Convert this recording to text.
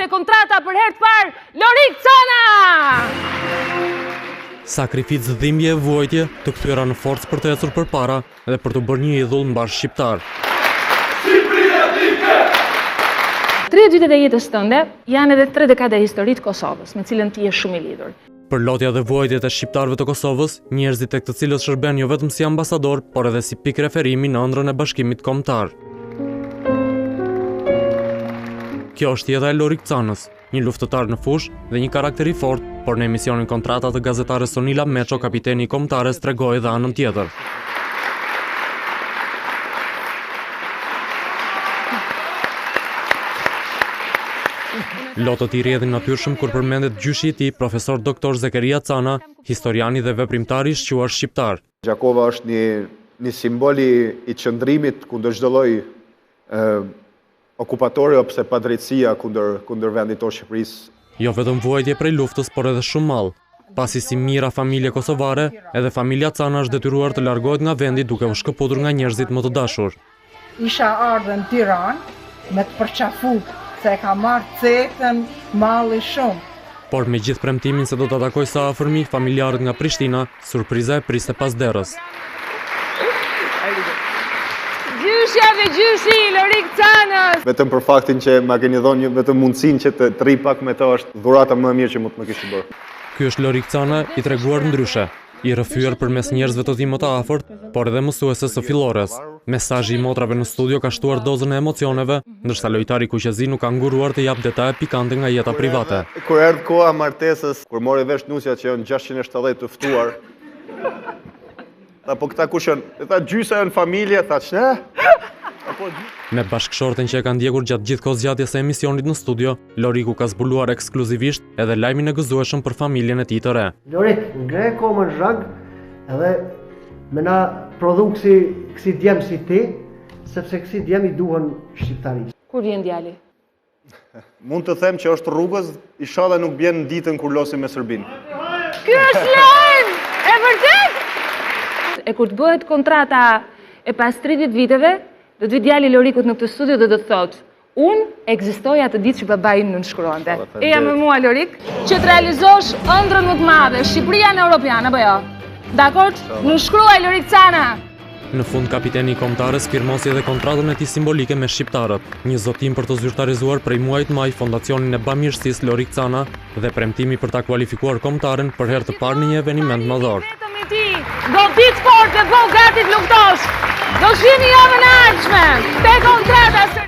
dhe kontrata për herë të parë Lorik Cana! Sakrificë, dhimbje e vuajtje të kthyer në forcë për të ecur përpara dhe për të bërë një idhull mbash shqiptar. 30 vitet e jetës tënde janë edhe 3 dekada historitë të Kosovës, me cilën ti je shumë i lidhur. Për lotja dhe vuajtjet e shqiptarëve të Kosovës, njerëzit tek të cilët shërben jo vetëm si ambasador, por edhe si pikë referimi në ëndrrën e Bashkimit Kombëtar. Kjo është jeta e Lorik Canës, një luftëtar në fushë dhe një karakter i fortë, por në emisionin Kontrata të gazetares Sonila Meço, kapiteni i Kombëtares tregoi edhe anën tjetër. Lotët i rrjedhin natyrshëm kur përmendet gjyshi i tij, profesor doktor Zekeria Cana, historiani dhe veprimtari i shquar shqiptar. Gjakova është një simbol i qëndrimit kundër çdo lloji okupatori ose padrejtësia kundër vendit tonë Shqipërisë. Jo vetëm vuajtje prej luftës, por edhe shumë mall. Pasi si mira familje kosovare, edhe familja Cana është detyruar të largohet nga vendi duke u shkëputur nga njerëzit më të dashur. Isha ardhur në Tiranë me të përqafu se ka marrë cekën malli shumë. Por me gjithë premtimin se do të takoj sa afërmi familjarët nga Prishtina, surpriza e priste pas derës. Gjyshja dhe gjyshi Lorik Canës! Vetëm për faktin që ma keni dhënë vetëm mundësinë që të rri pak me to është dhurata më e mirë që mund të më kishte bërë. Ky është Lorik Cana, i treguar ndryshe, i rrëfyer përmes njerëzve të tij më të afërt, por edhe mësuese së fillores. Mesazhi i motrave në studio ka shtuar dozën e emocioneve, ndërsa lojtari kuqezi nuk ka nguruar të jap detaje pikante nga jeta private. Kur erdhi koha e martesës, kur mori vesh nusja që janë 670 të ftuar. Apo këta kush janë? Tha gjysa janë familje, tha ç'e? Me bashkëshorten që e ka ndjekur gjatë gjithë kohës zgjatjes së emisionit në studio, Loriku ka zbuluar ekskluzivisht edhe lajmin e gëzueshëm për familjen e tij të re. Lorik, ngre komën zhag edhe me na prodhu kësi djem si ti, sepse kësi djem i duhen shqiptarisë. Kur vjen djali? Mund të them që është rrugës, inshallah nuk bjen në ditën kur losim me Serbinë. Ky është lajm! E vërtet? E kur të bëhet kontrata e pas 30 viteve, do të vi djali Lorikut në këtë studio dhe do të thotë: unë ekzistoj atë ditë që babai në nënshkruante. Eja me mua Lorik, që të realizosh ëndrrën më të madhe, Shqipëria në Europian, apo jo? Dakord? Nënshkruaj Lorik Cana! Në fund kapiteni i Kombëtares firmosi edhe kontratën e tij simbolike me shqiptarët, një zotim për të zyrtarizuar prej muajit maj fondacionin e bamirësisë Lorik Cana dhe premtimi për ta kualifikuar kombëtaren për herë të parë në një eveniment madhor. Do ditë fort dhe po gati të luftosh! Do shihni javën e ardhshme! Te kontrata!